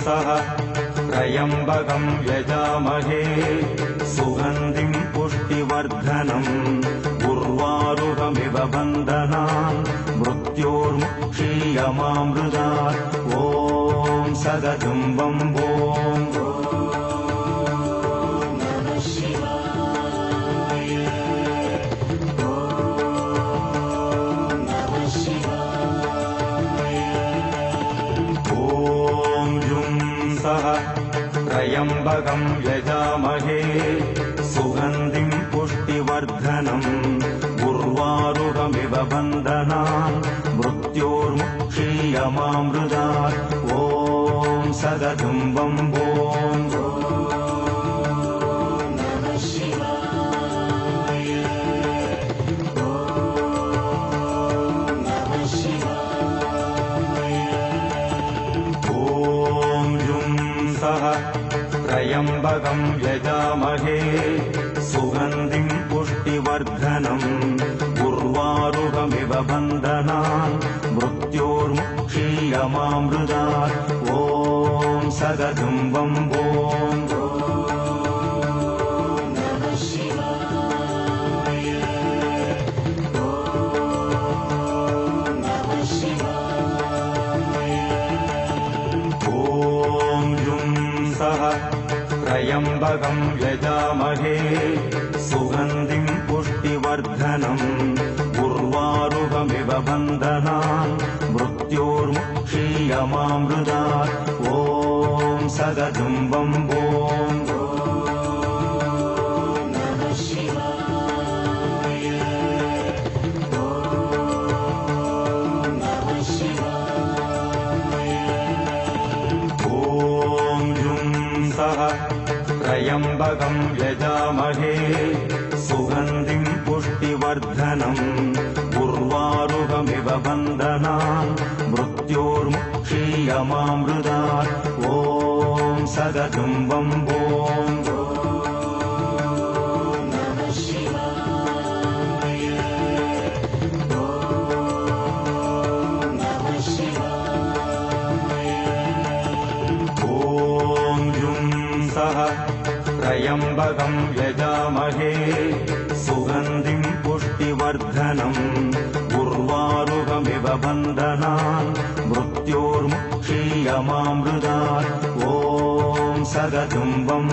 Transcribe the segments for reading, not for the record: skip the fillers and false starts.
सह त्र्यम्बकं यजामहे सुगन्धिं पुष्टिवर्धनम् उर्वारुकमिव बन्धनान् मृत्योर्मुक्षीयमामृतात् ॐ सदजुम्बं त्र्यम्बकं यजामहे सुगन्धिं पुष्टिवर्धनम् उर्वारुकमिव बन्धनान् मृत्योर्मुक्षीयमामृतात् ॐ सदजुम्बं त्र्यम्बकं यजामहे सुगन्धिं पुष्टिवर्धनम् उर्वारुकमिव बन्धनान् मृत्योर्मुक्षीयमामृतात् ॐ सदजुम्बं त्र्यम्बकं यजामहे सुगन्धिं पुष्टिवर्धनम् उर्वारुकमिव बन्धनान् मृत्योर्मुक्षीयमामृतात् ॐ सदजुम्बं त्र्यम्बकं यजामहे सुगन्धिं पुष्टिवर्धनम् उर्वारुकमिव बन्धनान् मृत्योर्मुक्षीयमामृतात् ॐ सदजुम्बं त्र्यम्बकं यजामहे सुगन्धिं पुष्टिवर्धनम् उर्वारुकमिव बन्धनान् मृत्योर्मुक्षीयमामृतात् ॐ सदजुम्बं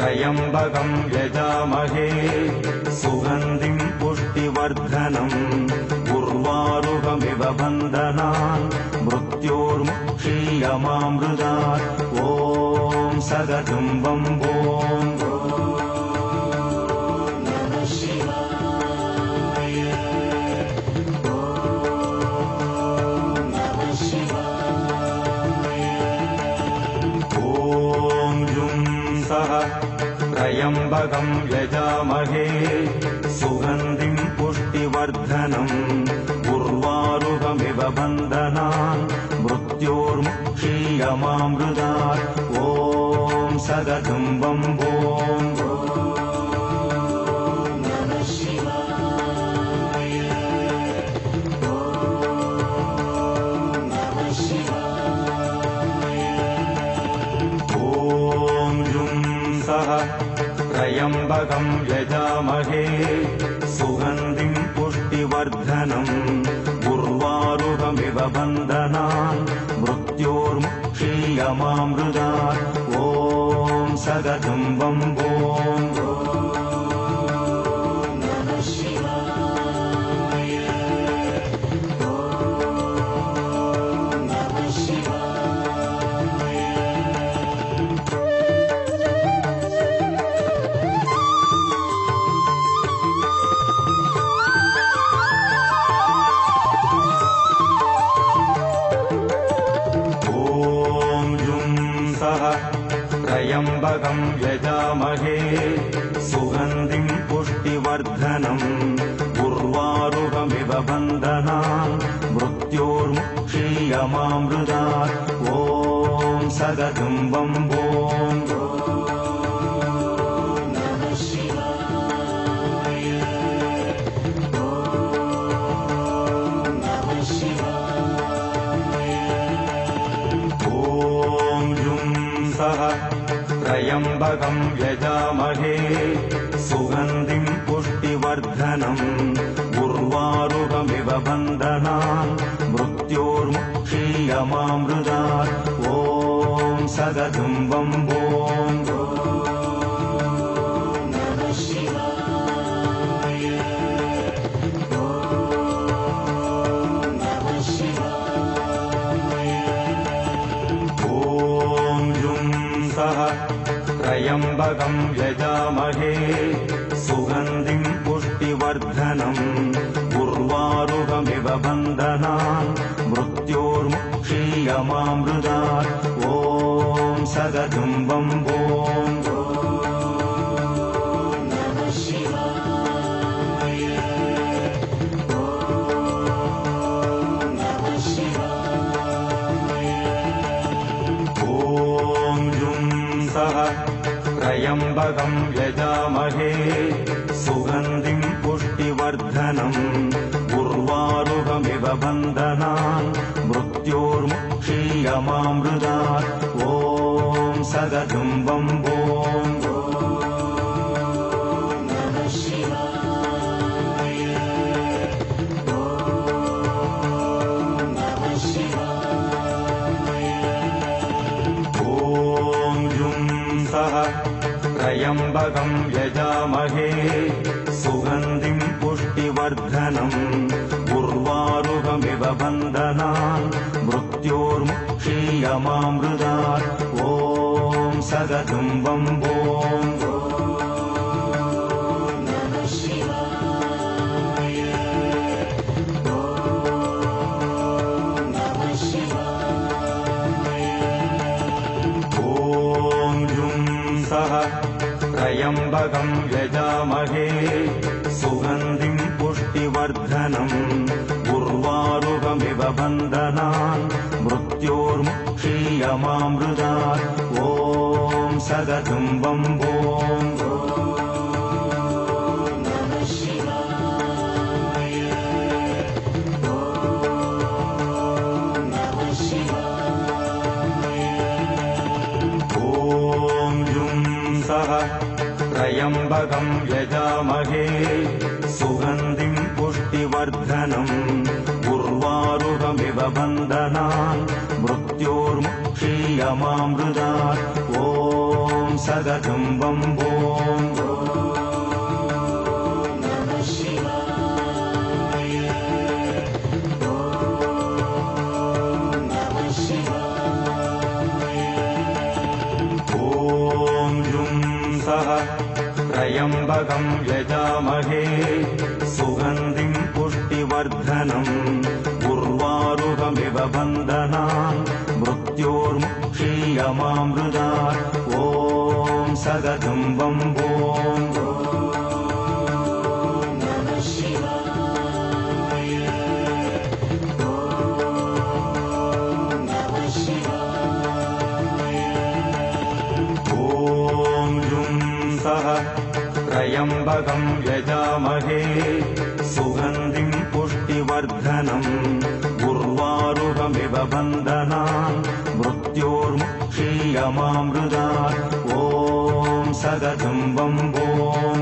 त्र्यम्बकं यजामहे सुगन्धिं पुष्टिवर्धनम् उर्वारुकमिव बन्धनान् मृत्योर्मुक्षीयमामृतात् ॐ सदजुम्बं त्र्यम्बकं यजामहे सुगन्धिं पुष्टिवर्धनम् उर्वारुकमिव बन्धनान् मृत्योर्मुक्षीयमामृतात् ॐ सदजुम्बं त्र्यम्बकं यजामहे सुगन्धिं पुष्टिवर्धनम् उर्वारुकमिव बन्धनान् मृत्योर्मुक्षीयमामृतात् ॐ सदजुम्बं त्र्यम्बकं यजामहे सुगन्धिं पुष्टिवर्धनम् उर्वारुकमिव बन्धनान् मृत्योर्मुक्षीयमामृतात् ॐ सगतं वम्बों त्र्यम्बकं यजामहे सुगन्धिं पुष्टिवर्धनम् उर्वारुकमिव बन्धनान् मृत्योर्मुक्षीयमामृतात् ॐ सगतं वम्बों त्र्यम्बकं यजामहे सुगन्धिं पुष्टिवर्धनम् उर्वारुकमिव बन्धनान् मृत्योर्मुक्षीयमामृतात् ॐ सगतं वम्बों त्र्यम्बकं यजामहे सुगन्धिं पुष्टिवर्धनम् उर्वारुकमिव बन्धनान् मृत्योर्मुक्षीयमामृतात् ॐ सगतं वम्बों त्र्यम्बकं यजामहे सुगन्धिं पुष्टिवर्धनम् उर्वारुकमिव बन्धनान् मृत्योर्मुक्षीयमामृतात् ॐ सगतं वम्बों त्र्यम्बकं यजामहे सुगन्धिं पुष्टिवर्धनम् उर्वारुकमिव बन्धनान् मृत्योर्मुक्षीयमामृतात् ॐ सगतं वम्बों त्र्यम्बकं यजामहे सुगन्धिं पुष्टिवर्धनम् उर्वारुकमिव बन्धनान् मृत्योर्मुक्षीयमामृतात् ॐ सगतं वम्बों त्र्यम्बकं यजामहे सुगन्धिं पुष्टिवर्धनम् उर्वारुकमिव बन्धनान् मृत्योर्मुक्षीयमामृतात् ॐ सगतं वम्बों त्र्यम्बकं यजामहे सुगन्धिं पुष्टिवर्धनम् उर्वारुकमिव बन्धनान् मृत्योर्मुक्षीयमामृतात् ॐ सगतं वम्बों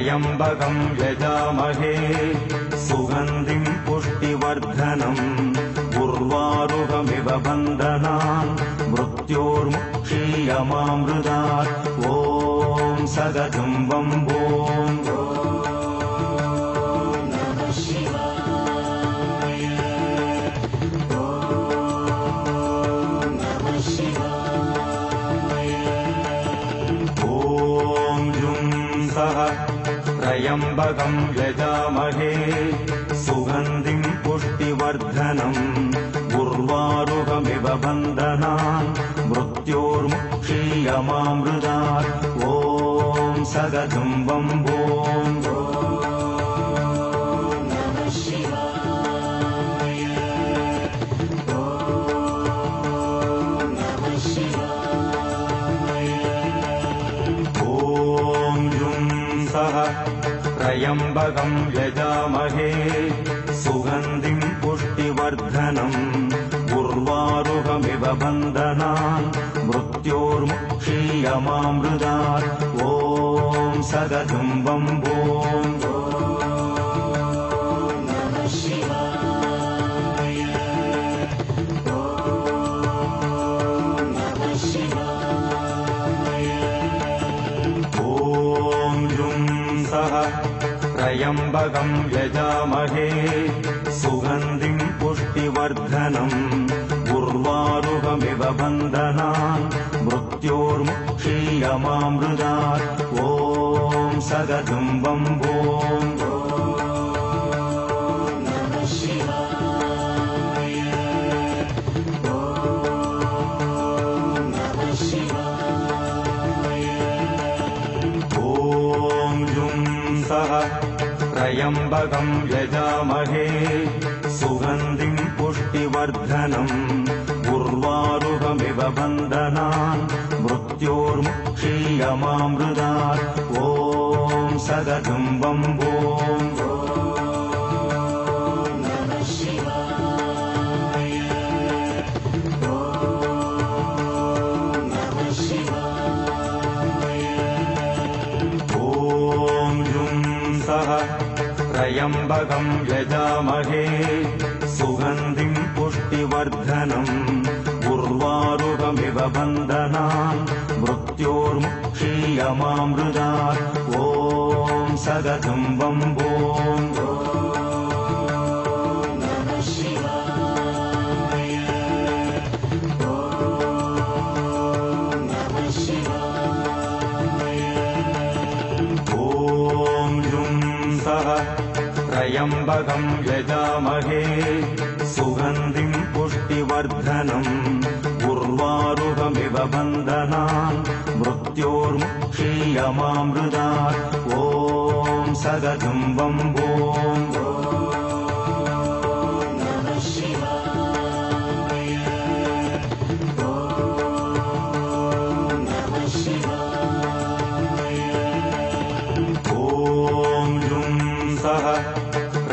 त्र्यम्बकं यजामहे सुगन्धिं पुष्टिवर्धनम् उर्वारुकमिव बन्धनान् मृत्योर्मुक्षीयमामृतात् ॐ सगतं वम्बों त्र्यम्बकं यजामहे सुगन्धिं पुष्टिवर्धनम् उर्वारुकमिव बन्धनान् मृत्योर्मुक्षीयमामृतात् ॐ सगदुम्बं ॐ त्र्यम्बकं यजामहे सुगन्धिं पुष्टिवर्धनम् उर्वारुकमिव बन्धनान् मृत्योर्मुक्षीयमामृतात् ॐ सगदुम्बं ॐ त्र्यम्बकं यजामहे सुगन्धिं पुष्टिवर्धनम् उर्वारुकमिव बन्धनान् मृत्योर्मुक्षीयमामृतात् ॐ सगदुम्बं ॐ त्र्यम्बकं यजामहे सुगन्धिं पुष्टिवर्धनम् उर्वारुकमिव बन्धनान् मृत्योर्मुक्षीयमामृतात् ॐ सगदुम्बं ॐ त्र्यम्बकं यजामहे सुगन्धिं पुष्टिवर्धनम् उर्वारुकमिव बन्धनान् मृत्योर्मुक्षीयमामृतात् ॐ सगदुम्बं ॐ त्र्यम्बकं यजामहे सुगन्धिं पुष्टिवर्धनम् उर्वारुकमिव बन्धनान् मृत्योर्मुक्षीयमामृतात् ॐ सगदुम्बं ॐ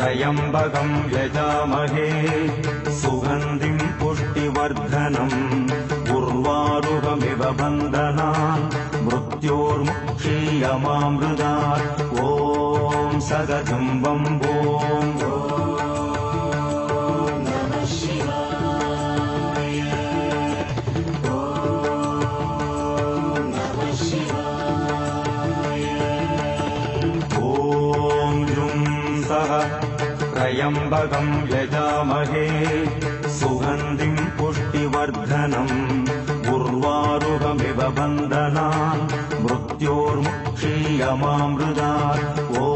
त्र्यम्बकं यजामहे सुगन्धिं पुष्टिवर्धनम् उर्वारुकमिव बन्धनान् मृत्योर्मुक्षीयमामृतात् ॐ सगदुम्बं ॐ त्र्यम्बकं यजामहे सुगन्धिं पुष्टिवर्धनम् उर्वारुकमिव बन्धनान् मृत्योर्मुक्षीयमामृतात् ॐ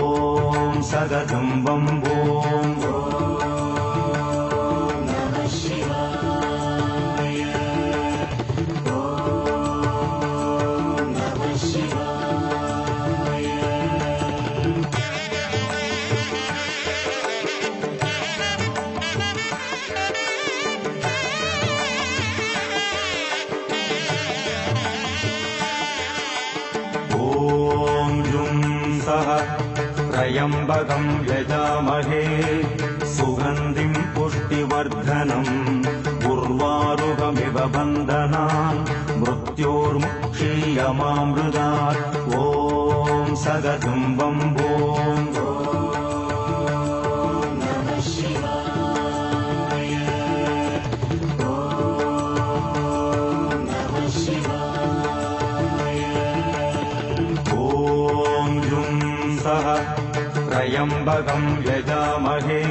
सगदुम्बं ॐ त्र्यम्बकं यजामहे सुगन्धिं पुष्टिवर्धनम् उर्वारुकमिव बन्धनान् मृत्योर्मुक्षीयमामृतात् ॐ सगदुम्बं ॐ त्र्यम्बकं यजामहे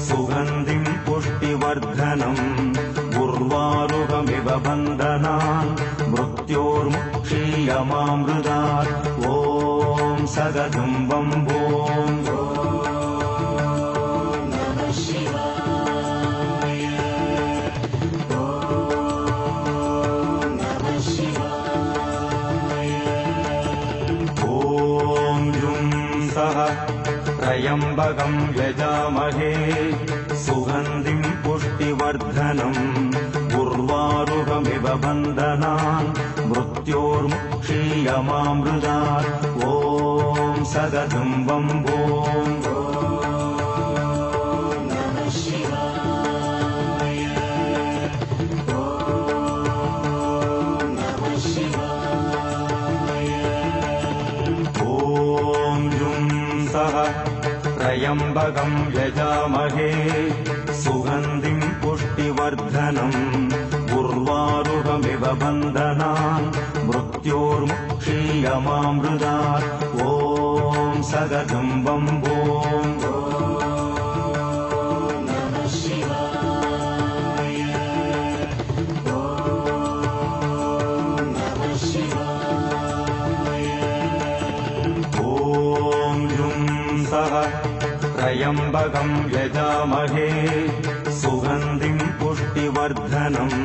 सुगन्धिं पुष्टिवर्धनम् उर्वारुकमिव बन्धनान् मृत्योर्मुक्षीयमामृतात् ॐ सगदुम्बं ॐ त्र्यम्बकं यजामहे सुगन्धिं पुष्टिवर्धनम् उर्वारुकमिव बन्धनान् मृत्योर्मुक्षीयमामृतात् ॐ सगदुम्बं ॐ त्र्यम्बकं यजामहे सुगन्धिं पुष्टिवर्धनम् उर्वारुकमिव बन्धनान् मृत्योर्मुक्षीयमामृतात् ॐ सगदुम्बं ॐ त्र्यम्बकं यजामहे सुगन्धिं पुष्टिवर्धनम्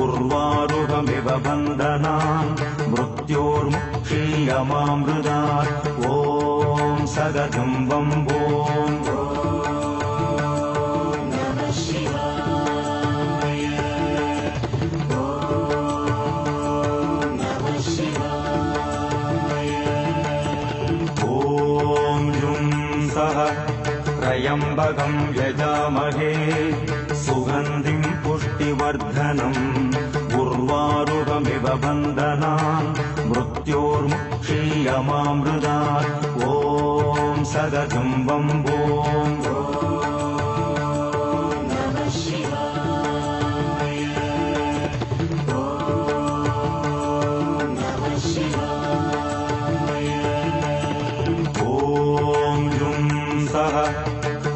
उर्वारुकमिव बन्धनान् मृत्योर्मुक्षीयमामृतात् ॐ सगदुम्बं ॐ त्र्यम्बकं यजामहे सुगन्धिं पुष्टिवर्धनम् उर्वारुकमिव बन्धनान् मृत्योर्मुक्षीयमामृतात् ॐ सगदुम्बं ॐ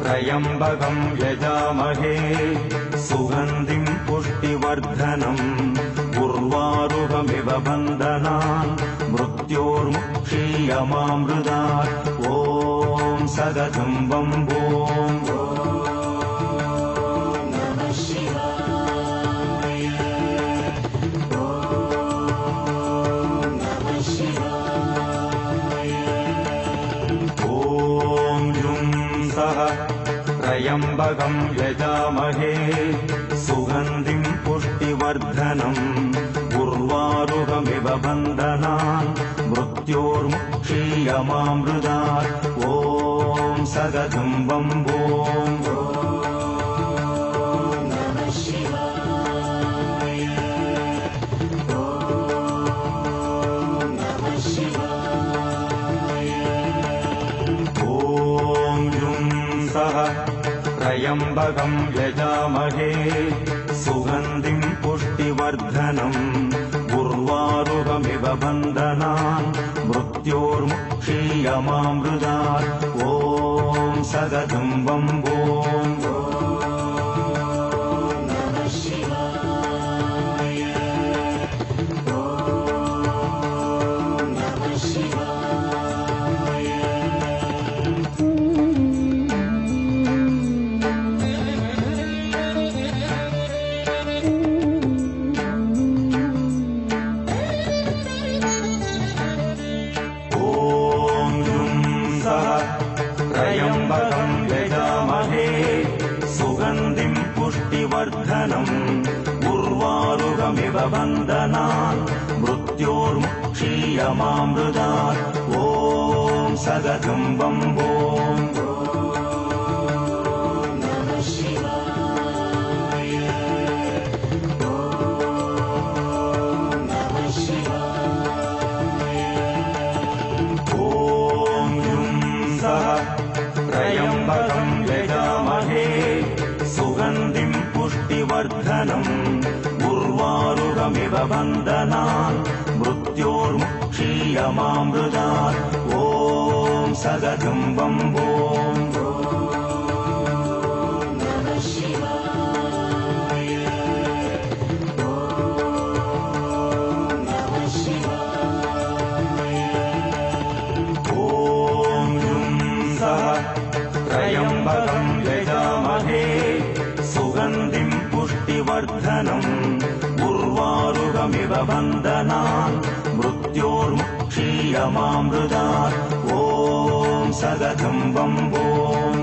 त्र्यम्बकं यजामहे सुगन्धिं पुष्टिवर्धनम् उर्वारुकमिव बन्धनान् मृत्योर्मुक्षीयमामृतात् ॐ सगदुम्बं ॐ त्र्यम्बकं यजामहे सुगन्धिं पुष्टिवर्धनम् उर्वारुकमिव बन्धनान् मृत्योर्मुक्षीयमामृतात् ॐ सगदुम्बं ॐ त्र्यम्बकं यजामहे सुगन्धिं पुष्टिवर्धनम् उर्वारुकमिव बन्धनान् मृत्योर्मुक्षीयमामृतात् ॐ सगदुम्बं ॐ त्र्यम्बकं यजामहे सुगन्धिं पुष्टिवर्धनम् उर्वारुकमिव बन्धनान् मृत्योर्मुक्षीयमामृतात् ॐ सगदुम्बं ॐ त्र्यम्बकं यजामहे सुगन्धिं पुष्टिवर्धनम् उर्वारुकमिव बन्धनान् मृत्योर्मुक्षीयमामृतात् ॐ सगदुम्बं ॐ ॐ क्षीयमामृतात् ॐ सगतं बम्बोम्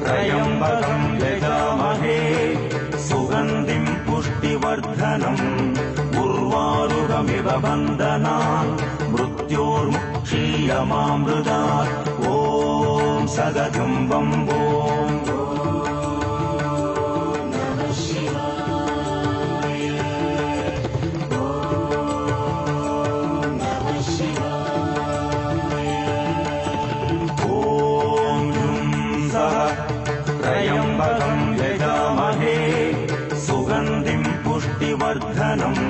त्र्यम्बकं यजामहे सुगन्धिं पुष्टिवर्धनम् उर्वारुकमिव बन्धनान् मृत्योर्मुक्षीयमामृतात् ॐ सगतं बम्बोम् त्र्यम्बकं यजामहे सुगन्धिं पुष्टिवर्धनम्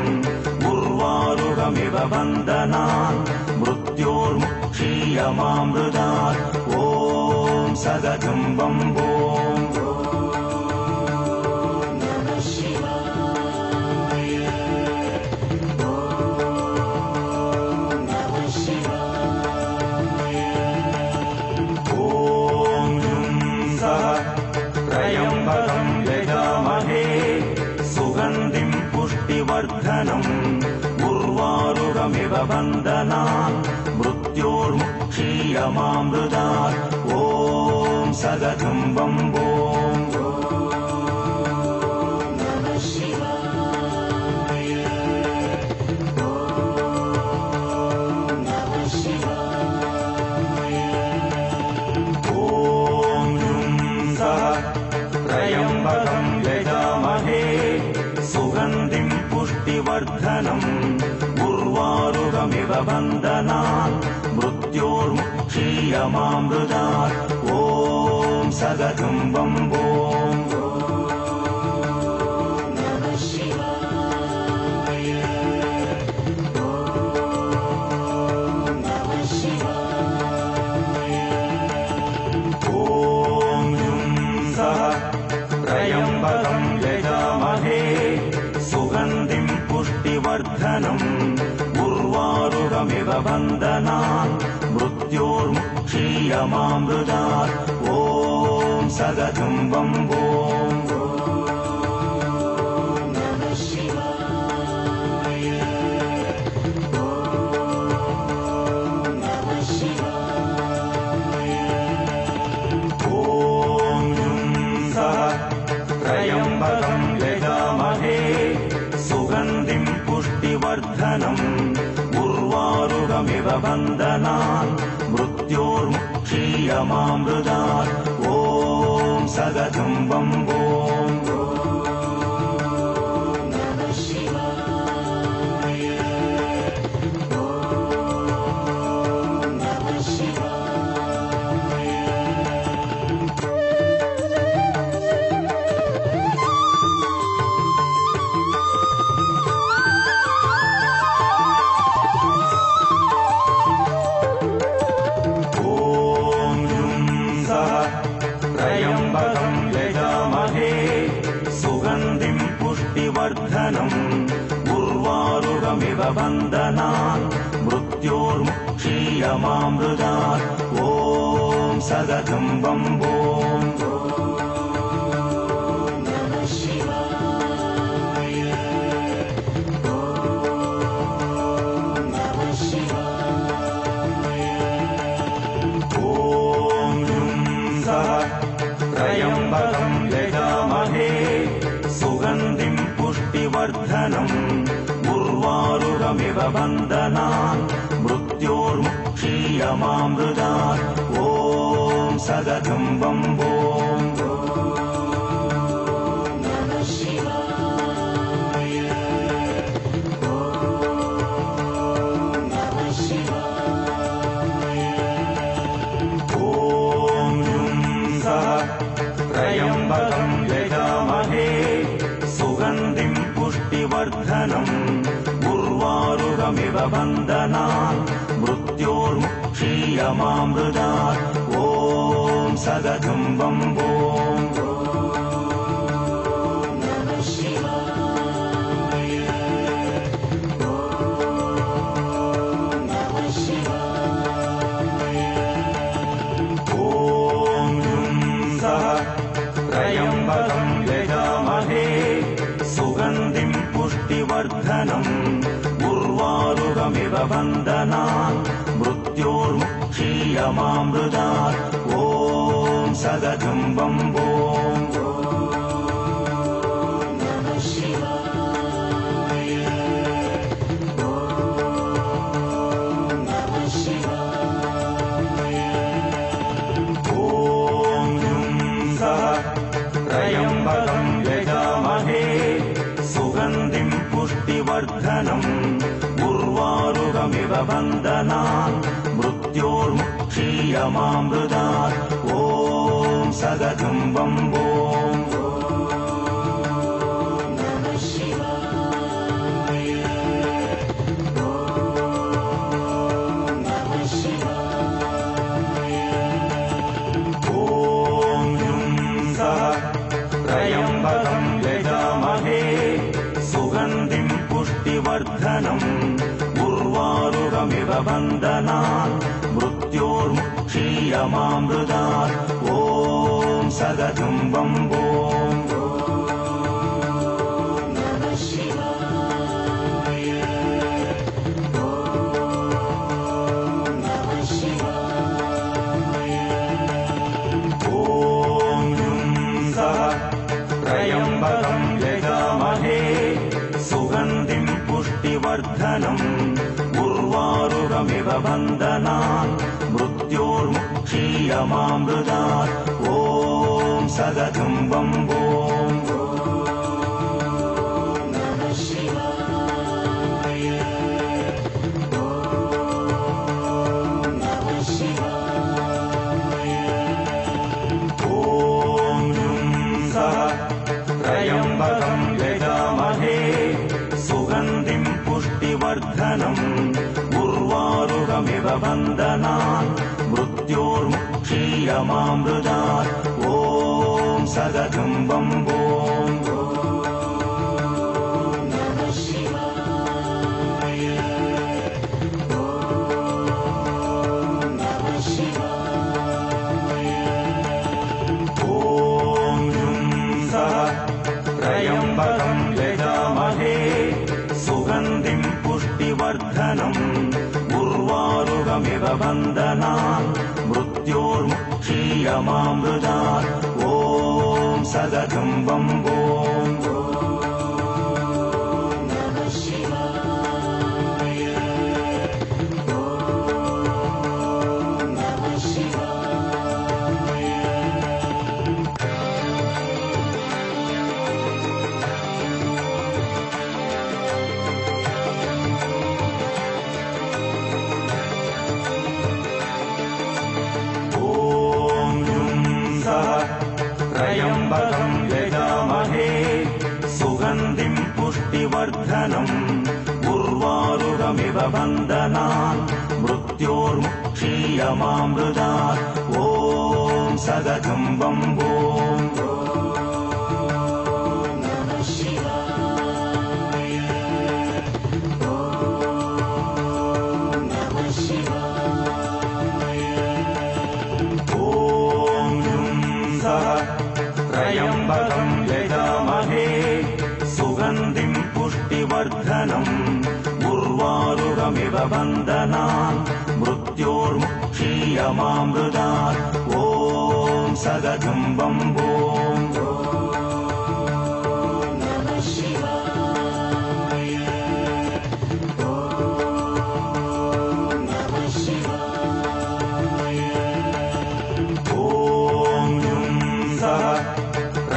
उर्वारुकमिव बन्धनान् मृत्योर्मुक्षीयमामृतात् ॐ सगतं बम्बोम् त्र्यम्बकं यजामहे सुगन्धिं पुष्टिवर्धनम् उर्वारुकमिव बन्धनान् मृत्योर्मुक्षीयमामृतात् ॐ सगतं बम्बोम् त्र्यम्बकं यजामहे सुगन्धिं पुष्टिवर्धनम् उर्वारुकमिव बन्धनान् मृत्योर्मुक्षीयमामृतात् ॐ सगतं बम्बोम् त्र्यम्बकं यजामहे सुगन्धिं पुष्टिवर्धनम् उर्वारुकमिव बन्धनान् मृत्योर्मुक्षीयमामृतात् ॐ सगतं बम्बोम् त्र्यम्बकं यजामहे सुगन्धिं पुष्टिवर्धनम् उर्वारुकमिव बन्धनान् मृत्योर्मुक्षीयमामृतात् ॐ सगतं बम्बोम् त्र्यम्बकं यजामहे सुगन्धिं पुष्टिवर्धनम् उर्वारुकमिव बन्धनान् मृत्योर्मुक्षीयमामृतात् ॐ सगतं बम्बोम् त्र्यम्बकं यजामहे सुगन्धिं पुष्टिवर्धनम् उर्वारुकमिव बन्धनान् मृत्योर्मुक्षीयमामृतात् ॐ सगतं बम्बोम् त्र्यम्बकं यजामहे सुगन्धिं पुष्टिवर्धनम् उर्वारुकमिव बन्धनान् मृत्योर्मुक्षीयमामृतात् ॐ सगतं बम्बोम् ॐ मृत्योर्मुक्षीयमामृतात् ॐ सदतं बम्बोम् त्र्यम्बकं यजामहे सुगन्धिं पुष्टिवर्धनम् उर्वारुकमिव बन्धनान् मृत्योर्मुक्षीयमामृतात् ॐ सदतं बम्बोम् त्र्यम्बकं यजामहे सुगन्धिं पुष्टिवर्धनम् उर्वारुकमिव बन्धनान् मृत्योर्मुक्षीयमामृतात् ॐ सदतं बम्बोम् त्र्यम्बकं यजामहे सुगन्धिं पुष्टिवर्धनम् उर्वारुकमिव बन्धनान् मृत्योर्मुक्षीयमामृतात् ॐ सदतं बम्बोम् त्र्यम्बकं यजामहे सुगन्धिं पुष्टिवर्धनम् उर्वारुकमिव बन्धनान् मृत्योर्मुक्षीयमामृतात् ॐ सदतं बम्बोम् त्र्यम्बकं यजामहे सुगन्धिं पुष्टिवर्धनम् उर्वारुकमिव बन्धनान् मृत्योर्मुक्षीयमामृतात् ॐ सदतं बम्बोम् त्र्यम्बकं यजामहे सुगन्धिं पुष्टिवर्धनम् उर्वारुकमिव बन्धनान् मृत्योर्मुक्षीयमामृतात् ॐ सदतं बम्बोम् त्र्यम्बकं यजामहे सुगन्धिं पुष्टिवर्धनम् उर्वारुकमिव बन्धनान् मृत्योर्मुक्षीयमामृतात् ॐ सदतं बम्बोम्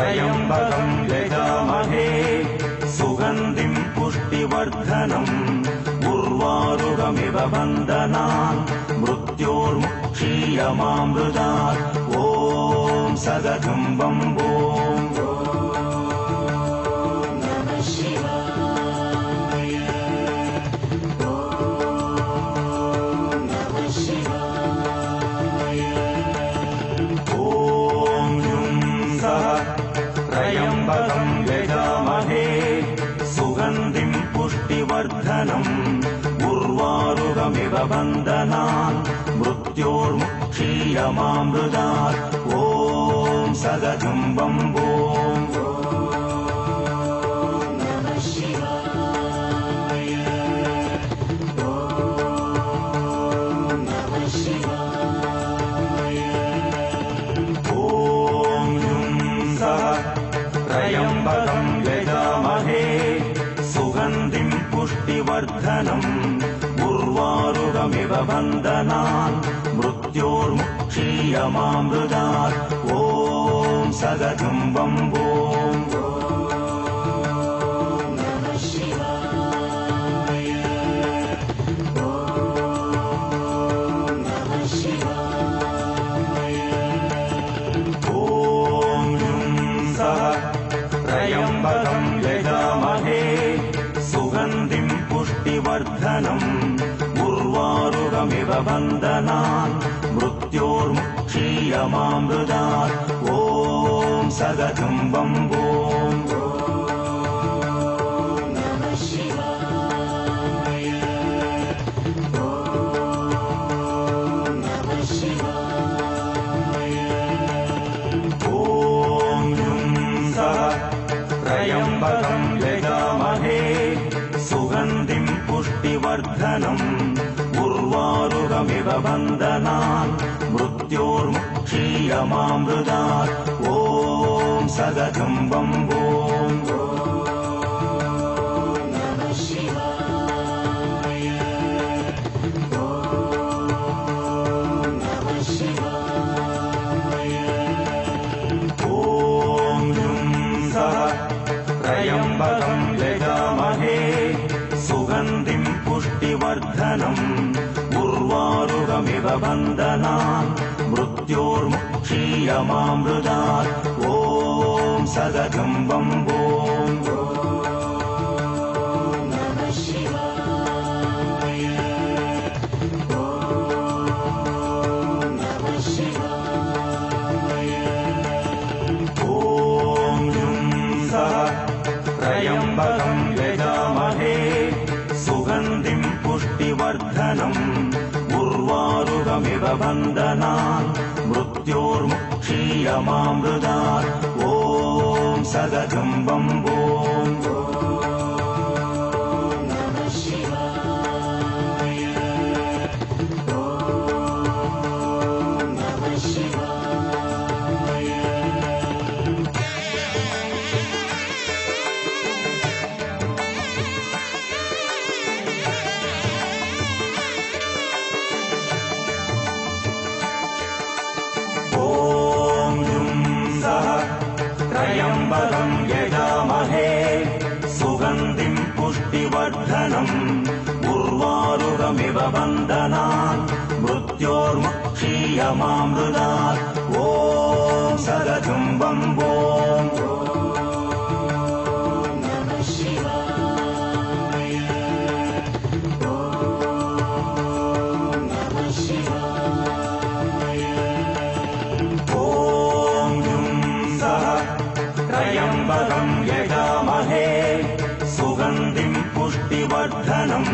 त्र्यम्बकं यजामहे सुगन्धिं पुष्टिवर्धनम् उर्वारुकमिव बन्धनान् मृत्योर्मुक्षीयमामृतात् ॐ सदतं बम्बोम् त्र्यम्बकं यजामहे सुगन्धिं पुष्टिवर्धनम् उर्वारुकमिव बन्धनान् मृत्योर्मुक्षीयमामृतात् ॐ सदतं बम्बोम् पुष्टिवर्धनम् उर्वारुकमिव बन्धनान् मृत्योर्मुक्षीयमामृतात् ॐ सगजुम्बम्बोम् त्र्यम्बकम् यजामहे सुगन्धिम् पुष्टिवर्धनम् उर्वारुकमिव बन्धनान् मृत्योर्मुक्षीयमामृतात् ॐ सगजुम्बम्बोम् त्र्यम्बकम् यजामहे सुगन्धिम् पुष्टिवर्धनम् उर्वारुकमिव बन्धनान् मृत्योर्मुक्षीयमामृतात् ॐ सगजुम्बम्बोम् त्र्यम्बकम् यजामहे सुगन्धिम् पुष्टिवर्धनम् उर्वारुकमिव बन्धनान् मृत्योर्मुक्षीयमामृतात् ॐ सगजुम्बम्बोम् त्र्यम्बकम् यजामहे सुगन्धिम् पुष्टिवर्धनम् उर्वारुकमिव बन्धनान् मृत्योर्मुक्षीयमामृतात् ॐ सगजुम्बम्बोम् त्र्यम्बकम् यजामहे सुगन्धिम् पुष्टिवर्धनम् उर्वारुकमिव बन्धनान् मृत्योर्मुक्षीयमामृतात् ॐ सगजुम्बम्बोम् त्र्यम्बकम् यजामहे सुगन्धिम् पुष्टिवर्धनम्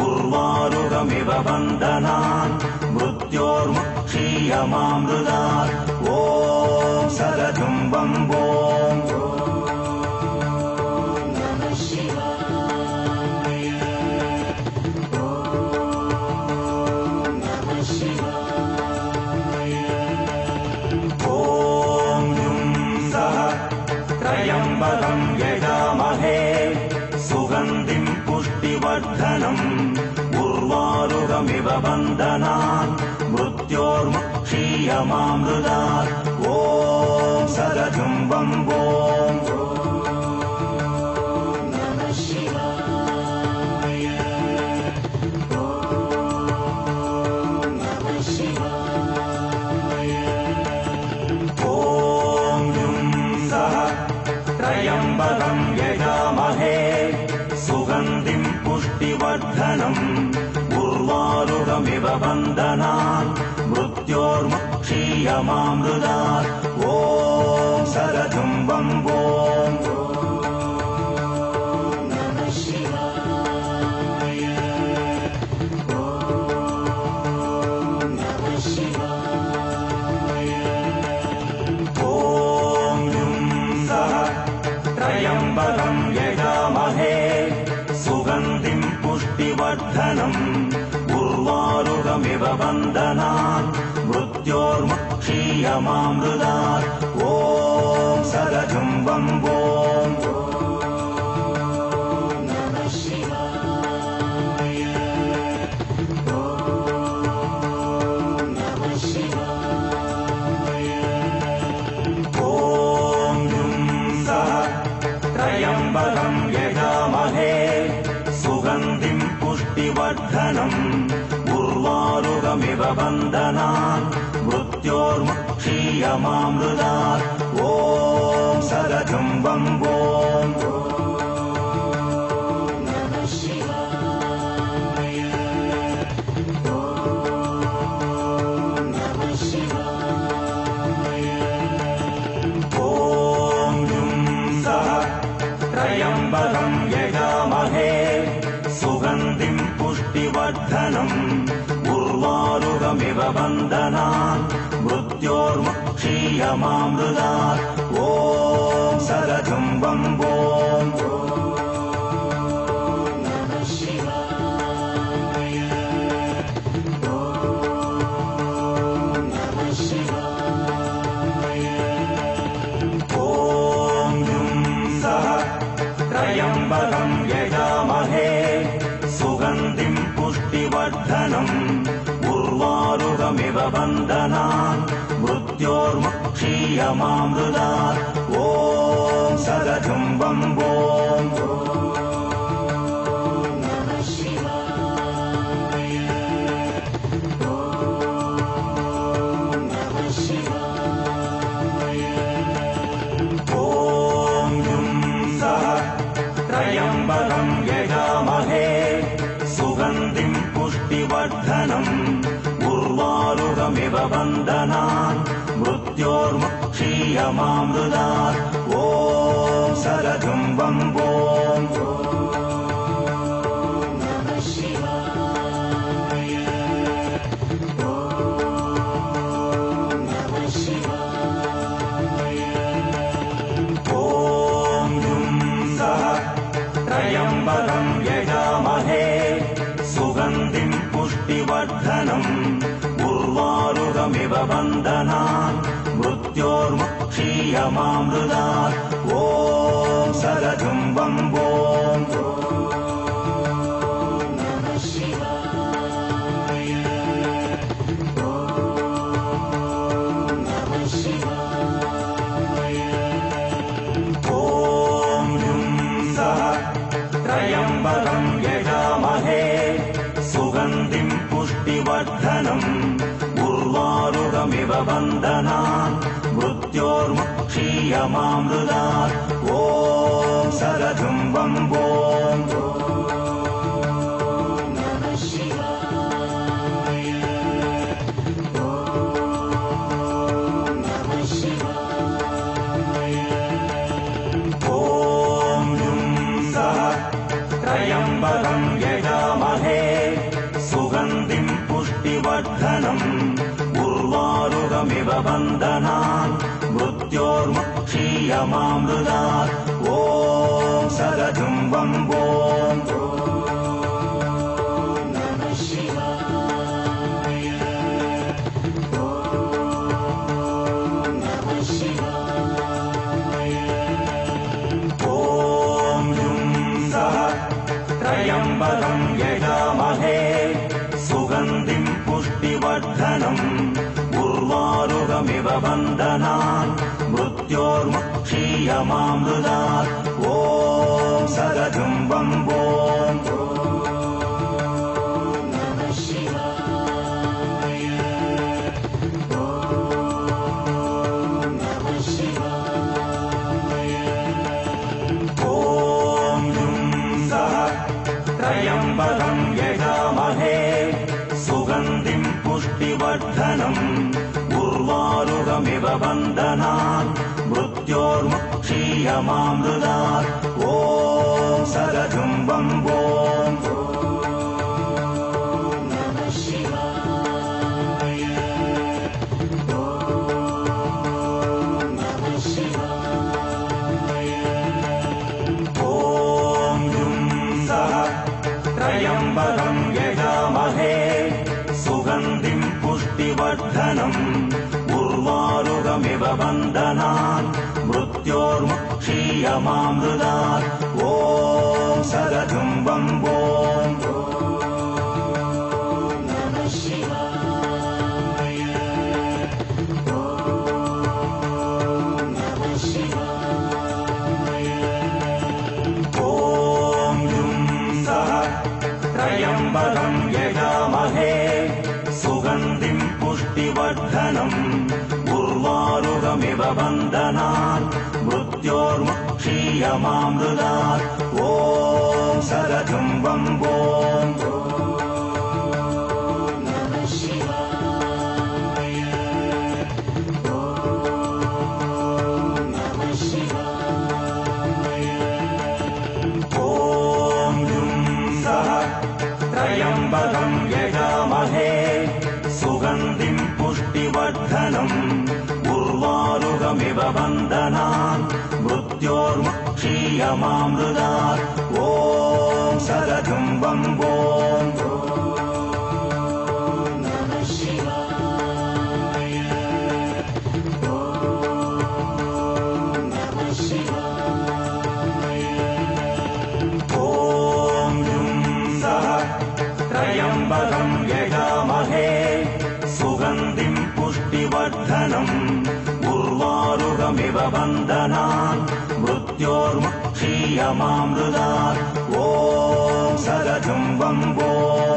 उर्वारुकमिव बन्धनान् मृत्योर्मुक्षीयमामृतात् ॐ सगजुम्बम्बोम् त्र्यम्बकम् यजामहे सुगन्धिम् पुष्टिवर्धनम् उर्वारुकमिव बन्धनान् मृत्योर्मुक्षीयमामृतात् ॐ सगजुम्बम्बोम् त्र्यम्बकम् यजामहे सुगन्धिम् पुष्टिवर्धनम् उर्वारुकमिव बन्धनान् मृत्योर्मुक्षीयमामृतात् ॐ सगजुम्बम्बोम् त्र्यम्बकम् यजामहे सुगन्धिम् पुष्टिवर्धनम् उर्वारुकमिव बन्धनान् मृत्योर्मुक्षीयमामृतात् ॐ सगजुम्बम्बोम् बन्धनान् मृत्योर्मुक्षीयमामृतात् ॐ सदजुम्बम्बोम् त्र्यम्बकं यजामहे सुगन्धिं पुष्टिवर्धनम् उर्वारुकमिव बन्धनान् मृत्योर्मुक्षीयमामृतात् ॐ सदजुम्बम्बोम् त्र्यम्बकं यजामहे सुगन्धिं पुष्टिवर्धनम् उर्वारुकमिव बन्धनान् मृत्योर्मुक्षीयमामृतात् ॐ सदजुम्बम्बोम् त्र्यम्बकं यजामहे सुगन्धिं पुष्टिवर्धनम् उर्वारुकमिव बन्धनान् मृत्योर्मुक्षीयमामृतात् ॐ सदजुम्बम्बोम् त्र्यम्बकं यजामहे सुगन्धिं पुष्टिवर्धनम् उर्वारुकमिव बन्धनान् मृत्योर्मुक्षीयमामृतात् ॐ सदजुम्बम्बोम् त्र्यम्बकं यजामहे सुगन्धिं पुष्टिवर्धनम् उर्वारुकमिव बन्धनान् मृत्योर्मुक्षीयमामृतात् ॐ सदजुम्बम्बोम् त्र्यम्बकं यजामहे सुगन्धिं पुष्टिवर्धनम् उर्वारुकमिव बन्धनान् मृत्योर्मुक्षीयमामृतात् ॐ सदजुम्बम्बोम् त्र्यम्बकं यजामहे सुगन्धिं पुष्टिवर्धनम् उर्वारुकमिव बन्धनान् मृत्योर्मुक्षीयमामृतात् ॐ सदजुम्बम्बोम् त्र्यम्बकं यजामहे सुगन्धिं पुष्टिवर्धनम् उर्वारुकमिव बन्धनान् मृत्योर्मुक्षीयमामृतात् ॐ सदजुम्बम्बोम् त्र्यम्बकं यजामहे सुगन्धिं पुष्टिवर्धनम् उर्वारुकमिव बन्धनान् मृत्योर्मुक्षीयमामृतात् ॐ सदजुम्बम्बोम् त्र्यम्बकं यजामहे सुगन्धिं पुष्टिवर्धनम् उर्वारुकमिव बन्धनान् मृत्योर्मुक्षीयमामृतात् ॐ सदधुं वम्बोम् त्र्यम्बकम् यजामहे सुगन्धिम् पुष्टिवर्धनम् उर्वारुकमिव बन्धनान् मृत्योर्मुक्षीयमामृतात् ॐ सदधुं वम्बोम् त्र्यम्बकम् यजामहे सुगन्धिम् पुष्टिवर्धनम् उर्वारुकमिव बन्धनान् मृत्योर्मुक्षीयमामृतात् ॐ सदधुं वम्बोम्